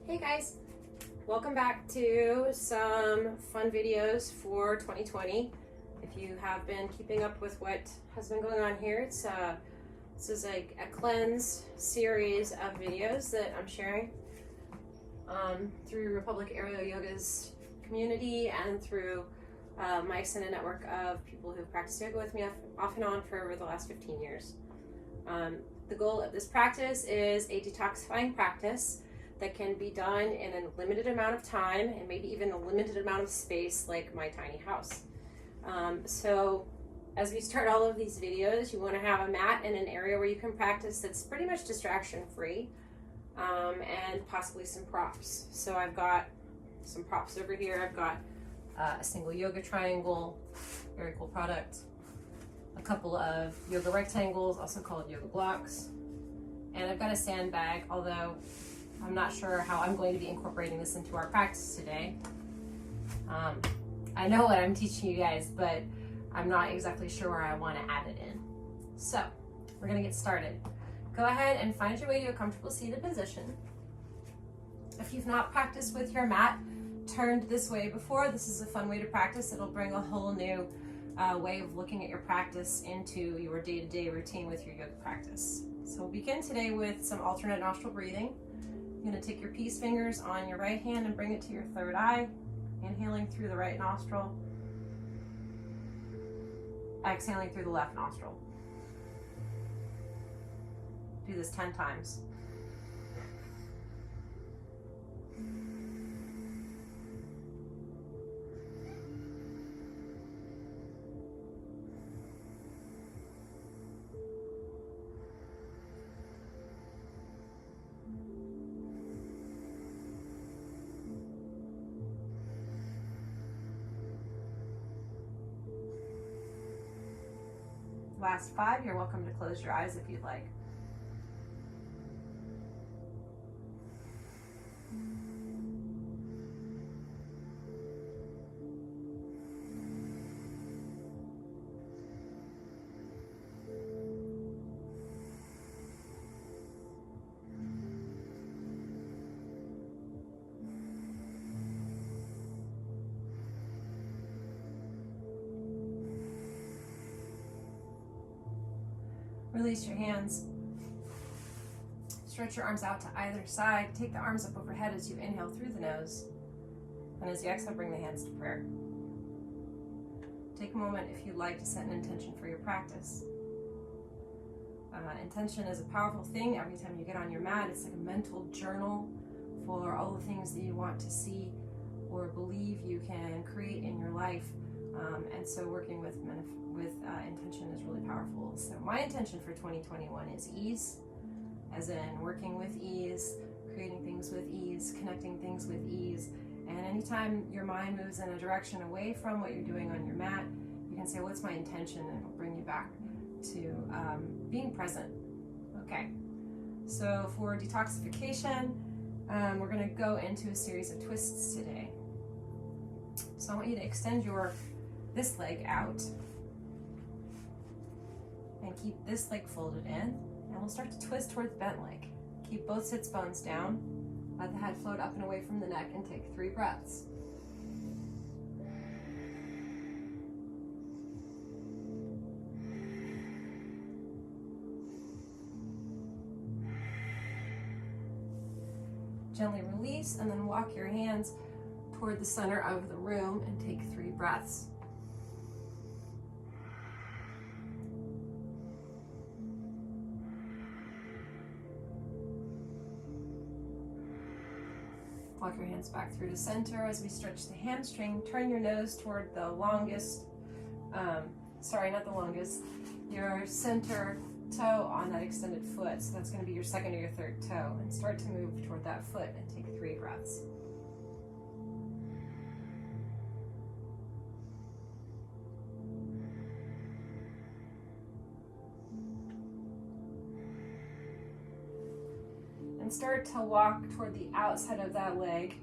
Hey guys, welcome back to some fun videos for 2020. If you have been keeping up with what has been going on here, this is a cleanse series of videos that I'm sharing through Republic Aerial Yoga's community and through my extended network of people who've practiced yoga with me off and on for over the last 15 years. The goal of this practice is a detoxifying practice that can be done in a limited amount of time and maybe even a limited amount of space, like my tiny house. So as we start all of these videos, you want to have a mat in an area where you can practice that's pretty much distraction free, and possibly some props. So I've got some props over here. I've got a single yoga triangle, very cool product, a couple of yoga rectangles, also called yoga blocks, and I've got a sandbag, although I'm not sure how I'm going to be incorporating this into our practice today. I know what I'm teaching you guys, but I'm not exactly sure where I want to add it in. So we're going to get started. Go ahead and find your way to a comfortable seated position. If you've not practiced with your mat turned this way before, this is a fun way to practice. It'll bring a whole new way of looking at your practice into your day-to-day routine with your yoga practice. So we'll begin today with some alternate nostril breathing. You're going to take your peace fingers on your right hand and bring it to your third eye, inhaling through the right nostril, exhaling through the left nostril. Do this 10 times. Last 5, you're welcome to close your eyes if you'd like. Release your hands. Stretch your arms out to either side. Take the arms up overhead as you inhale through the nose. And as you exhale, bring the hands to prayer. Take a moment if you'd like to set an intention for your practice. Intention is a powerful thing. Every time you get on your mat, it's like a mental journal for all the things that you want to see or believe you can create in your life. And so working with intention is really powerful. So my intention for 2021 is ease, as in working with ease, creating things with ease, connecting things with ease. And anytime your mind moves in a direction away from what you're doing on your mat, you can say, what's my intention? And it'll bring you back to being present. Okay, so for detoxification, we're going to go into a series of twists today. So I want you to extend this leg out and keep this leg folded in, and we'll start to twist towards bent leg. Keep both sits bones down, let the head float up and away from the neck, and take 3 breaths. Gently release, and then walk your hands toward the center of the room and take 3 breaths. Walk your hands back through the center as we stretch the hamstring. Turn your nose toward the longest, your center toe on that extended foot. So that's going to be your second or your third toe. And start to move toward that foot and take 3 breaths. And start to walk toward the outside of that leg.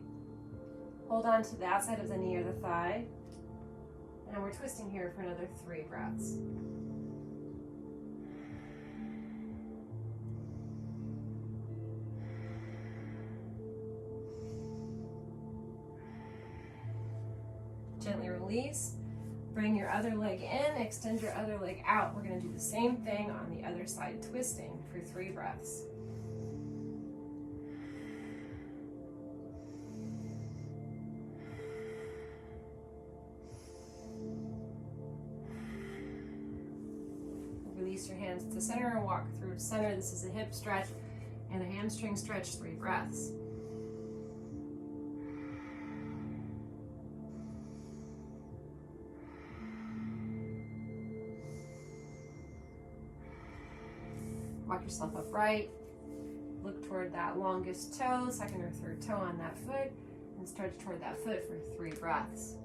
Hold on to the outside of the knee or the thigh. And we're twisting here for another 3 breaths. Gently release. Bring your other leg in, extend your other leg out. We're going to do the same thing on the other side, twisting for 3 breaths. Release your hands to center and walk through center. This is a hip stretch and a hamstring stretch, 3 breaths. Walk yourself upright. Look toward that longest toe, second or third toe on that foot, and stretch toward that foot for 3 breaths.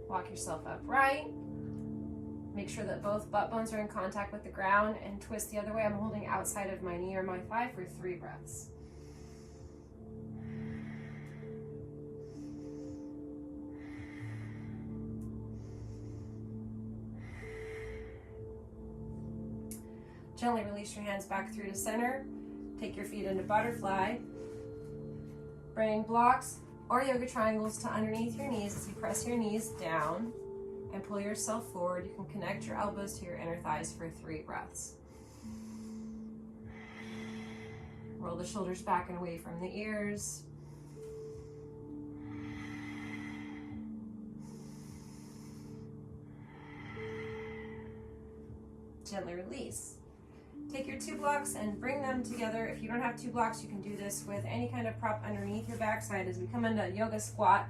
Walk yourself upright. Make sure that both butt bones are in contact with the ground and twist the other way. I'm holding outside of my knee or my thigh for 3 breaths. Gently release your hands back through to center. Take your feet into butterfly. Bring blocks or yoga triangles to underneath your knees as you press your knees down and pull yourself forward. You can connect your elbows to your inner thighs for 3 breaths. Roll the shoulders back and away from the ears. Gently release. Take your 2 blocks and bring them together. If you don't have 2 blocks, you can do this with any kind of prop underneath your backside. As we come into yoga squat,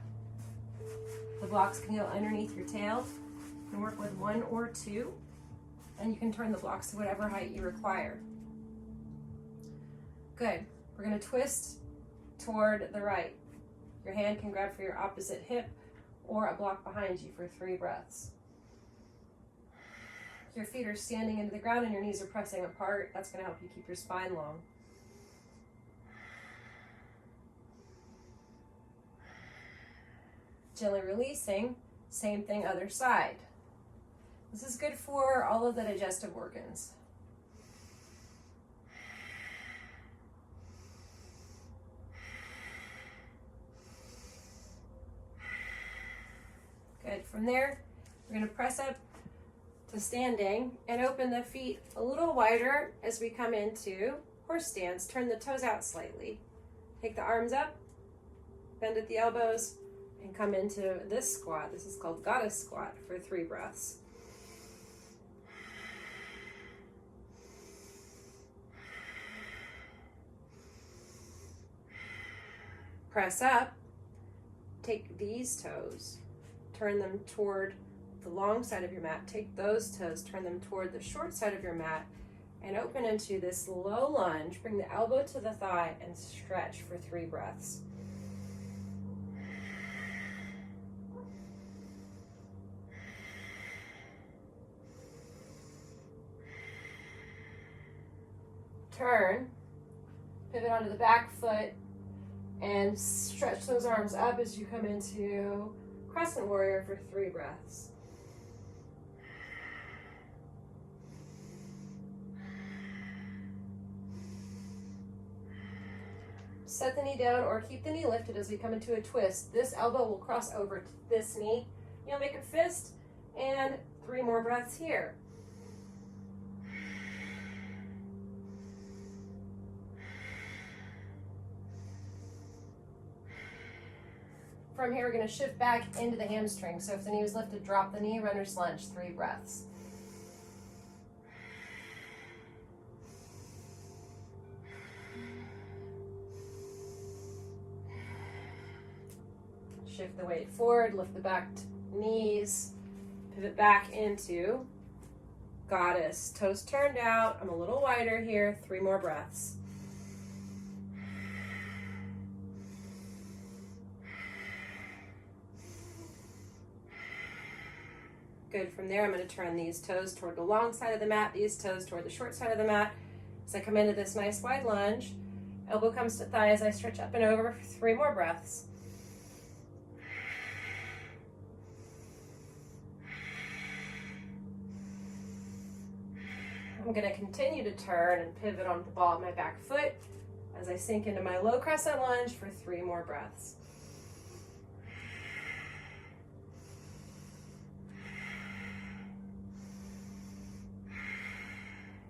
the blocks can go underneath your tail. You can work with 1 or 2, and you can turn the blocks to whatever height you require. Good. We're going to twist toward the right. Your hand can grab for your opposite hip or a block behind you for 3 breaths. Your feet are standing into the ground and your knees are pressing apart. That's going to help you keep your spine long. Gently releasing, same thing other side. This is good for all of the digestive organs. Good. From there, we're going to press up to standing and open the feet a little wider as we come into horse stance. Turn the toes out slightly. Take the arms up, bend at the elbows, and come into this squat. This is called goddess squat for 3 breaths. Press up, take these toes, turn them toward the long side of your mat. Take those toes, turn them toward the short side of your mat, and open into this low lunge. Bring the elbow to the thigh and stretch for 3 breaths. Turn, pivot onto the back foot, and stretch those arms up as you come into crescent warrior for 3 breaths. Set the knee down or keep the knee lifted as we come into a twist. This elbow will cross over to this knee. You'll make a fist and 3 more breaths here. From here, we're going to shift back into the hamstring. So if the knee was lifted, drop the knee, runner's lunge, 3 breaths. Shift the weight forward, lift the back knees, pivot back into goddess. Toes turned out. I'm a little wider here. 3 more breaths. Good. From there, I'm going to turn these toes toward the long side of the mat, these toes toward the short side of the mat. As I come into this nice wide lunge, elbow comes to thigh as I stretch up and over for 3 more breaths. I'm going to continue to turn and pivot onto the ball of my back foot as I sink into my low crescent lunge for 3 more breaths.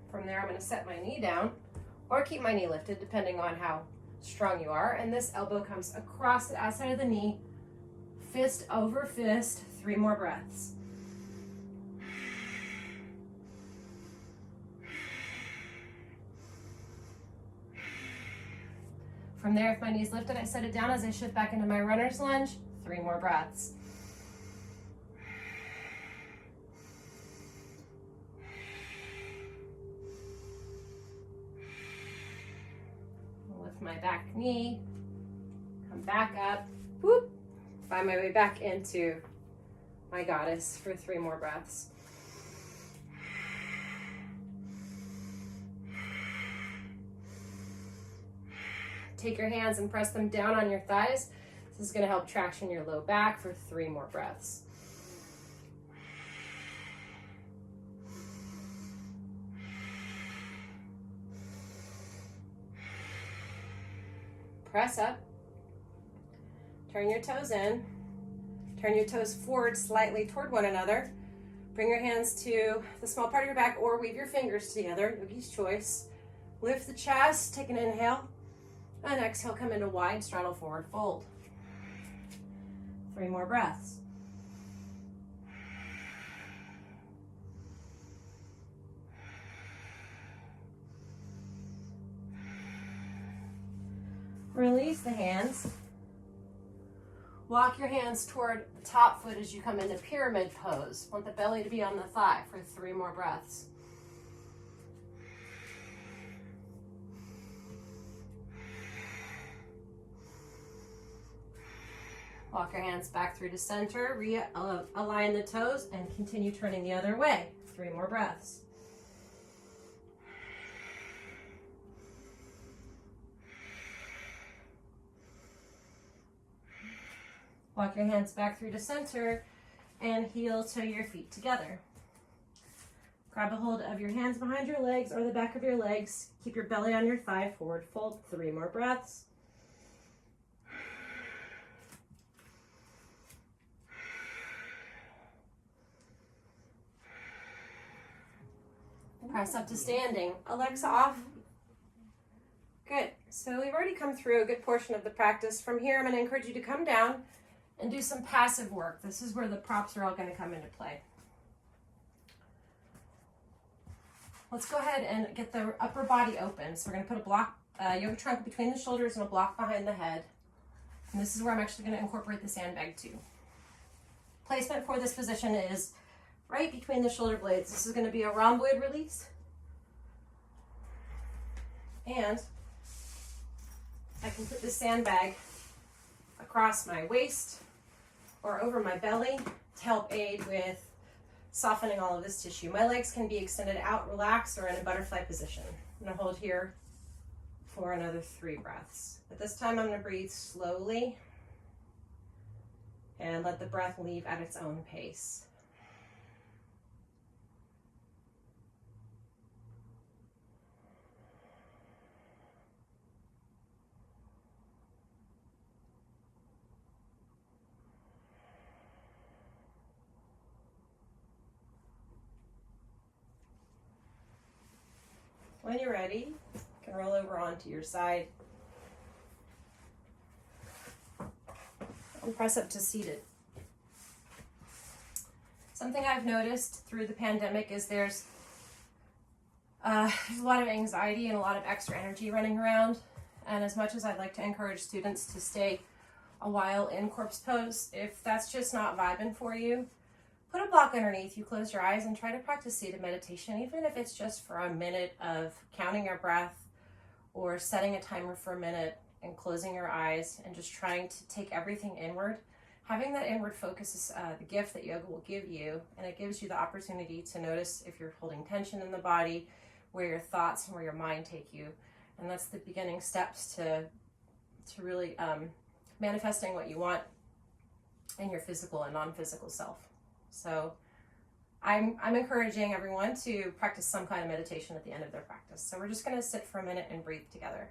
From there, I'm going to set my knee down or keep my knee lifted depending on how strong you are. And this elbow comes across the outside of the knee, fist over fist, 3 more breaths. From there, if my knee's lifted, I set it down as I shift back into my runner's lunge, 3 more breaths. Lift my back knee, come back up, whoop, find my way back into my goddess for 3 more breaths. Take your hands and press them down on your thighs. This is going to help traction your low back for 3 more breaths. Press up. Turn your toes in. Turn your toes forward slightly toward one another. Bring your hands to the small part of your back or weave your fingers together, yogi's choice. Lift the chest, take an inhale. And exhale, come into wide straddle forward fold. 3 more breaths. Release the hands. Walk your hands toward the top foot as you come into pyramid pose. Want the belly to be on the thigh for 3 more breaths. Walk your hands back through to center, realign the toes, and continue turning the other way. 3 more breaths. Walk your hands back through to center and heel to your feet together. Grab a hold of your hands behind your legs or the back of your legs. Keep your belly on your thigh, forward fold. 3 more breaths. Press up to standing. Alexa off. Good. So we've already come through a good portion of the practice. From here, I'm going to encourage you to come down and do some passive work. This is where the props are all going to come into play. Let's go ahead and get the upper body open. So we're going to put a block, yoga trunk between the shoulders and a block behind the head. And this is where I'm actually going to incorporate the sandbag too. Placement for this position is right between the shoulder blades. This is going to be a rhomboid release. And I can put the sandbag across my waist or over my belly to help aid with softening all of this tissue. My legs can be extended out, relaxed, or in a butterfly position. I'm going to hold here for another 3 breaths. At this time, I'm going to breathe slowly and let the breath leave at its own pace. When you're ready, you can roll over onto your side and press up to seated. Something I've noticed through the pandemic is there's a lot of anxiety and a lot of extra energy running around. And as much as I'd like to encourage students to stay a while in corpse pose, if that's just not vibing for you, put a block underneath you, close your eyes, and try to practice seated meditation, even if it's just for a minute of counting your breath or setting a timer for a minute and closing your eyes and just trying to take everything inward. Having that inward focus is the gift that yoga will give you, and it gives you the opportunity to notice if you're holding tension in the body, where your thoughts and where your mind take you. And that's the beginning steps to really manifesting what you want in your physical and non-physical self. So I'm encouraging everyone to practice some kind of meditation at the end of their practice. So we're just going to sit for a minute and breathe together.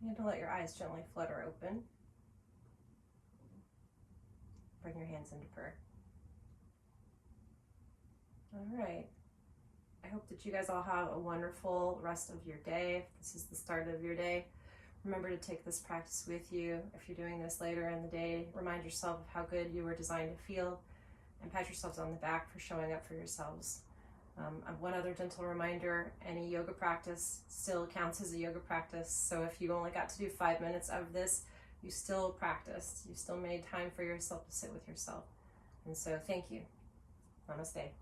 And to let your eyes gently flutter open. Bring your hands into prayer. All right. I hope that you guys all have a wonderful rest of your day. If this is the start of your day, remember to take this practice with you. If you're doing this later in the day, remind yourself of how good you were designed to feel and pat yourselves on the back for showing up for yourselves. One other gentle reminder, any yoga practice still counts as a yoga practice. So if you only got to do 5 minutes of this, you still practiced. You still made time for yourself to sit with yourself. And so thank you. Namaste. Have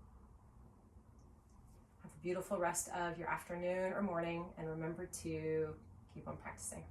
a beautiful rest of your afternoon or morning, and remember to keep on practicing.